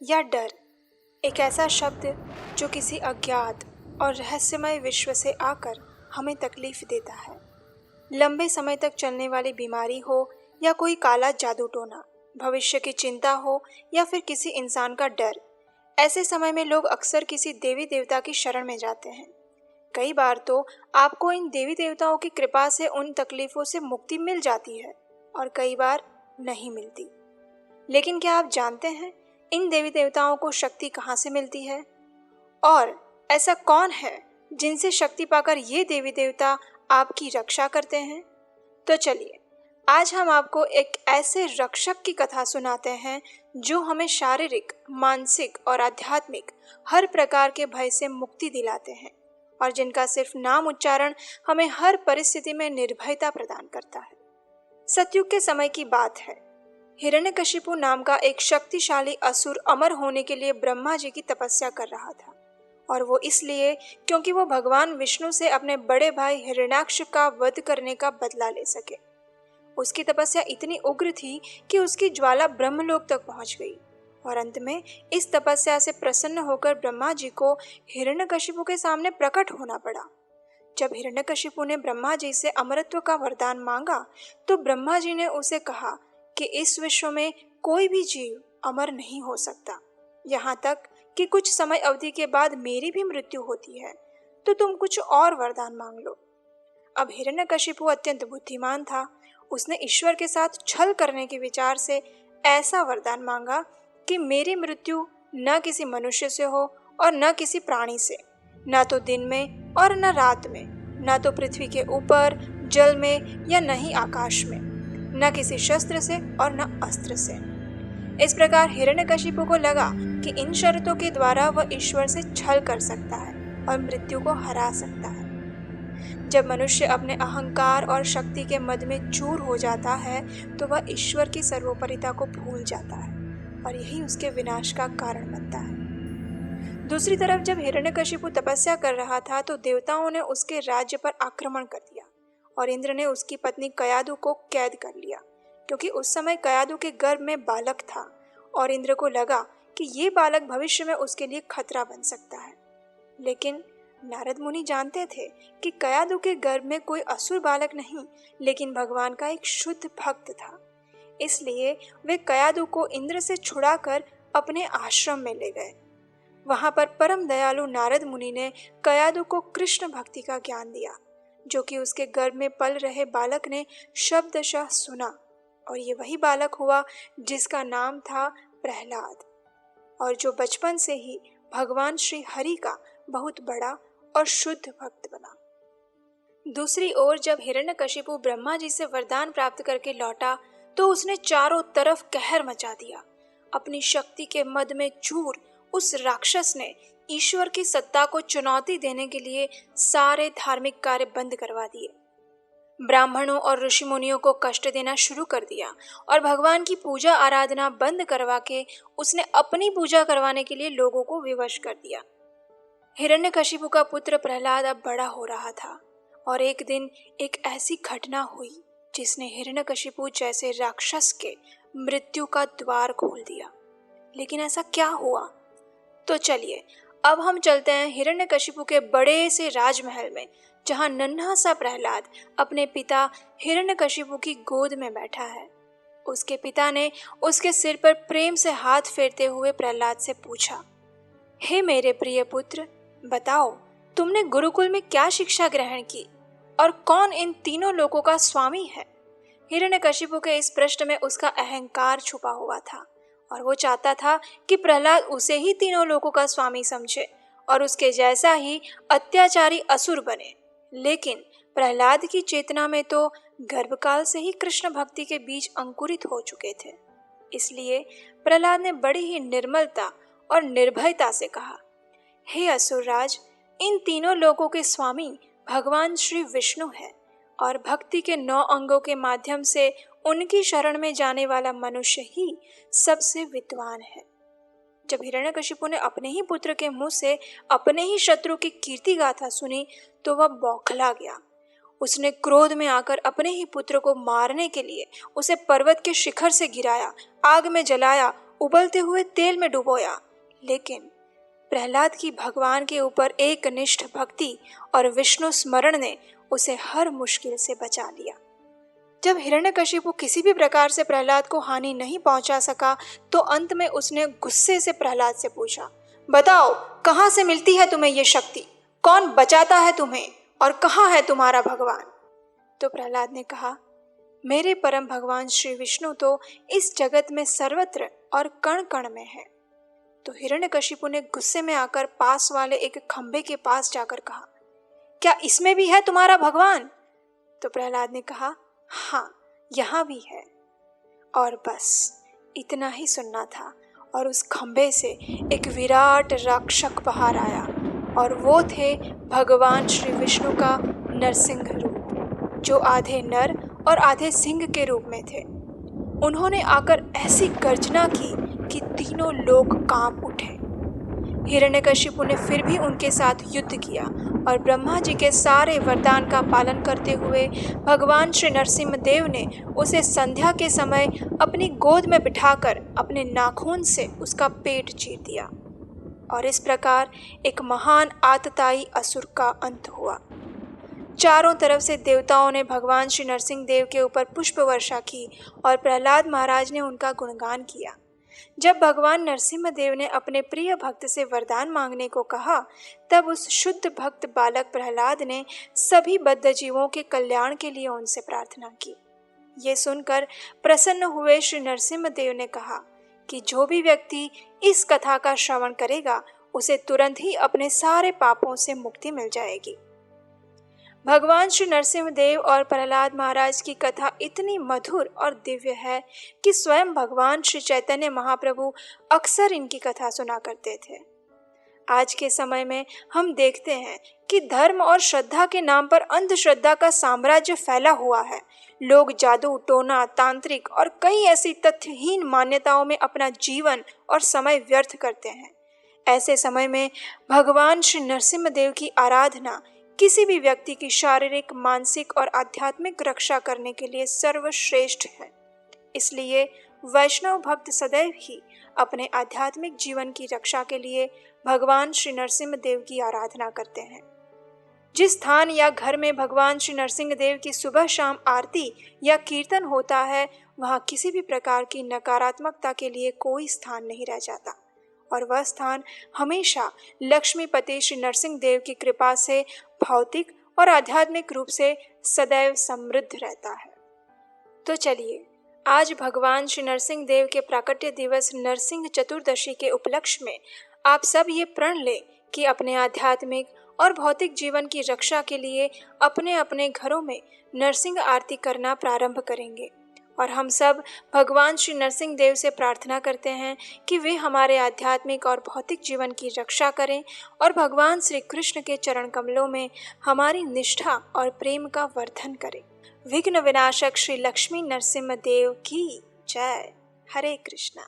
या डर एक ऐसा शब्द जो किसी अज्ञात और रहस्यमय विश्व से आकर हमें तकलीफ देता है। लंबे समय तक चलने वाली बीमारी हो या कोई काला जादू टोना, भविष्य की चिंता हो या फिर किसी इंसान का डर, ऐसे समय में लोग अक्सर किसी देवी देवता की शरण में जाते हैं। कई बार तो आपको इन देवी देवताओं की कृपा से उन तकलीफों से मुक्ति मिल जाती है और कई बार नहीं मिलती। लेकिन क्या आप जानते हैं इन देवी देवताओं को शक्ति कहाँ से मिलती है? और ऐसा कौन है जिनसे शक्ति पाकर ये देवी देवता आपकी रक्षा करते हैं? तो चलिए आज हम आपको एक ऐसे रक्षक की कथा सुनाते हैं जो हमें शारीरिक, मानसिक और आध्यात्मिक हर प्रकार के भय से मुक्ति दिलाते हैं और जिनका सिर्फ नाम उच्चारण हमें हर परिस्थिति में निर्भयता प्रदान करता है। सतयुग के समय की बात है। हिरण्यकशिपु नाम का एक शक्तिशाली असुर अमर होने के लिए ब्रह्मा जी की तपस्या कर रहा था, और वो इसलिए क्योंकि वो भगवान विष्णु से अपने बड़े भाई हिरण्याक्ष का वध करने का बदला ले सके। उसकी तपस्या इतनी उग्र थी कि उसकी ज्वाला ब्रह्मलोक तक पहुंच गई और अंत में इस तपस्या से प्रसन्न होकर ब्रह्मा जी को हिरण्यकशिपु के सामने प्रकट होना पड़ा। जब हिरण्यकशिपु ने ब्रह्मा जी से अमरत्व का वरदान मांगा तो ब्रह्मा जी ने उसे कहा कि इस विश्व में कोई भी जीव अमर नहीं हो सकता, यहाँ तक कि कुछ समय अवधि के बाद मेरी भी मृत्यु होती है, तो तुम कुछ और वरदान मांग लो। अब हिरण्यकशिपु अत्यंत बुद्धिमान था। उसने ईश्वर के साथ छल करने के विचार से ऐसा वरदान मांगा कि मेरी मृत्यु न किसी मनुष्य से हो और न किसी प्राणी से, न तो दिन में और न रात में, न तो पृथ्वी के ऊपर जल में या न ही आकाश में, न किसी शस्त्र से और न अस्त्र से। इस प्रकार हिरण्यकशिपु को लगा कि इन शर्तों के द्वारा वह ईश्वर से छल कर सकता है और मृत्यु को हरा सकता है। जब मनुष्य अपने अहंकार और शक्ति के मद में चूर हो जाता है तो वह ईश्वर की सर्वोपरिता को भूल जाता है और यही उसके विनाश का कारण बनता है। दूसरी तरफ जब हिरण्यकशिपु तपस्या कर रहा था तो देवताओं ने उसके राज्य पर आक्रमण कर दिया और इंद्र ने उसकी पत्नी कयादु को कैद कर लिया, क्योंकि उस समय कयादु के गर्भ में बालक था और इंद्र को लगा कि ये बालक भविष्य में उसके लिए खतरा बन सकता है। लेकिन नारद मुनि जानते थे कि कयादु के गर्भ में कोई असुर बालक नहीं, लेकिन भगवान का एक शुद्ध भक्त था। इसलिए वे कयादु को इंद्र से छुड़ाकर अपने आश्रम में ले गए। वहां पर परम दयालु नारद मुनि ने कयादु को कृष्ण भक्ति का ज्ञान दिया, जो कि उसके गर्भ में पल रहे बालक ने शब्दशः सुना, और ये वही बालक हुआ जिसका नाम था प्रहलाद, और जो बचपन से ही भगवान श्री हरि का बहुत बड़ा और शुद्ध भक्त बना। दूसरी ओर जब हिरण्यकशिपु ब्रह्मा जी से वरदान प्राप्त करके लौटा तो उसने चारों तरफ कहर मचा दिया। अपनी शक्ति के मद में चूर उस राक्षस ने ईश्वर की सत्ता को चुनौती देने के लिए सारे धार्मिक कार्य बंद करवा दिए, ब्राह्मणों और ऋषि मुनियों को कष्ट देना शुरू कर दिया और भगवान की पूजा आराधना बंद करवा के उसने अपनी पूजा करवाने के लिए लोगों को विवश कर दिया। हिरण्यकशिपु का पुत्र प्रहलाद अब बड़ा हो रहा था और एक दिन एक ऐसी घटना हुई जिसने हिरण्यकशिपु जैसे राक्षस के मृत्यु का द्वार खोल दिया। लेकिन ऐसा क्या हुआ? तो चलिए अब हम चलते हैं हिरण्यकशिपु के बड़े से राजमहल में, जहां नन्हा सा प्रहलाद अपने पिता हिरण्यकशिपु की गोद में बैठा है। उसके पिता ने उसके सिर पर प्रेम से हाथ फेरते हुए प्रहलाद से पूछा, हे मेरे प्रिय पुत्र, बताओ तुमने गुरुकुल में क्या शिक्षा ग्रहण की और कौन इन तीनों लोकों का स्वामी है? हिरण्यकशिपु के इस प्रश्न में उसका अहंकार छुपा हुआ था और वो चाहता था कि प्रहलाद उसे ही तीनों लोकों का स्वामी समझे और उसके जैसा ही अत्याचारी असुर बने। लेकिन प्रहलाद की चेतना में तो गर्भकाल से ही कृष्ण भक्ति के बीज अंकुरित हो चुके थे। इसलिए प्रहलाद ने बड़ी ही निर्मलता और निर्भयता से कहा, हे असुरराज, इन तीनों लोकों के स्वामी भगवान श्री विष्णु है और भक्ति के 9 अंगों के माध्यम से उनकी शरण में जाने वाला मनुष्य ही सबसे विद्वान है। जब हिरण्यकशिपु ने अपने ही पुत्र के मुंह से अपने ही शत्रु की कीर्ति गाथा सुनी तो वह बौखला गया। उसने क्रोध में आकर अपने ही पुत्र को मारने के लिए उसे पर्वत के शिखर से गिराया, आग में जलाया उबलते हुए तेल में डुबोया, लेकिन प्रहलाद की भगवान के ऊपर एकनिष्ठ भक्ति और विष्णु स्मरण ने उसे हर मुश्किल से बचा लिया। जब हिरण्यकशिपु किसी भी प्रकार से प्रहलाद को हानि नहीं पहुंचा सका, तो अंत में उसने गुस्से से प्रहलाद से पूछा, बताओ कहाँ से मिलती है तुम्हें ये शक्ति? कौन बचाता है तुम्हें और कहाँ है तुम्हारा भगवान? तो प्रहलाद ने कहा, मेरे परम भगवान श्री विष्णु तो इस जगत में सर्वत्र और कण कण में है। तो हिरण्यकशिपु ने गुस्से में आकर पास वाले एक खंभे के पास जाकर कहा, क्या इसमें भी है तुम्हारा भगवान? तो प्रहलाद ने कहा, हाँ, यहाँ भी है। और बस इतना ही सुनना था, और उस खंभे से एक विराट राक्षक बाहर आया, और वो थे भगवान श्री विष्णु का नरसिंह रूप, जो आधे नर और आधे सिंह के रूप में थे। उन्होंने आकर ऐसी गर्जना की कि तीनों लोग कांप उठे। हिरण्यकशिपु ने फिर भी उनके साथ युद्ध किया, और ब्रह्मा जी के सारे वरदान का पालन करते हुए भगवान श्री नरसिंह देव ने उसे संध्या के समय अपनी गोद में बिठाकर अपने नाखून से उसका पेट चीर दिया। और इस प्रकार एक महान आतताई असुर का अंत हुआ। चारों तरफ से देवताओं ने भगवान श्री नरसिंह देव के ऊपर पुष्प वर्षा की, और प्रहलाद महाराज ने उनका गुणगान किया। जब भगवान नरसिंह देव ने अपने प्रिय भक्त से वरदान मांगने को कहा, तब उस शुद्ध भक्त बालक प्रहलाद ने सभी बद्ध जीवों के कल्याण के लिए उनसे प्रार्थना की। ये सुनकर प्रसन्न हुए श्री नरसिंह देव ने कहा कि जो भी व्यक्ति इस कथा का श्रवण करेगा, उसे तुरंत ही अपने सारे पापों से मुक्ति मिल जाएगी। भगवान श्री नरसिंह देव और प्रहलाद महाराज की कथा इतनी मधुर और दिव्य है कि स्वयं भगवान श्री चैतन्य महाप्रभु अक्सर इनकी कथा सुना करते थे। आज के समय में हम देखते हैं कि धर्म और श्रद्धा के नाम पर अंधश्रद्धा का साम्राज्य फैला हुआ है। लोग जादू, टोना, तांत्रिक और कई ऐसी तथ्यहीन मान्यताओं में अपना जीवन और समय व्यर्थ करते हैं। ऐसे समय में भगवान श्री नरसिंह देव की आराधना किसी भी व्यक्ति की शारीरिक, मानसिक और आध्यात्मिक रक्षा करने के लिए सर्वश्रेष्ठ है। इसलिए वैष्णव भक्त सदैव ही अपने आध्यात्मिक जीवन की रक्षा के लिए भगवान श्री नरसिंह देव की आराधना करते हैं। जिस स्थान या घर में भगवान श्री नरसिंह देव की सुबह शाम आरती या कीर्तन होता है, वहाँ किसी भी प्रकार की नकारात्मकता के लिए कोई स्थान नहीं रह जाता, और वह स्थान हमेशा लक्ष्मीपति श्री नरसिंह देव की कृपा से भौतिक और आध्यात्मिक रूप से सदैव समृद्ध रहता है। तो चलिए, आज भगवान श्री नरसिंह देव के प्राकट्य दिवस नरसिंह चतुर्दशी के उपलक्ष्य में आप सब ये प्रण लें कि अपने आध्यात्मिक और भौतिक जीवन की रक्षा के लिए अपने अपने घरों में नरसिंह आरती करना प्रारंभ करेंगे। और हम सब भगवान श्री नरसिंह देव से प्रार्थना करते हैं कि वे हमारे आध्यात्मिक और भौतिक जीवन की रक्षा करें, और भगवान श्री कृष्ण के चरण कमलों में हमारी निष्ठा और प्रेम का वर्धन करें। विघ्न विनाशक श्री लक्ष्मी नरसिंह देव की जय। हरे कृष्णा।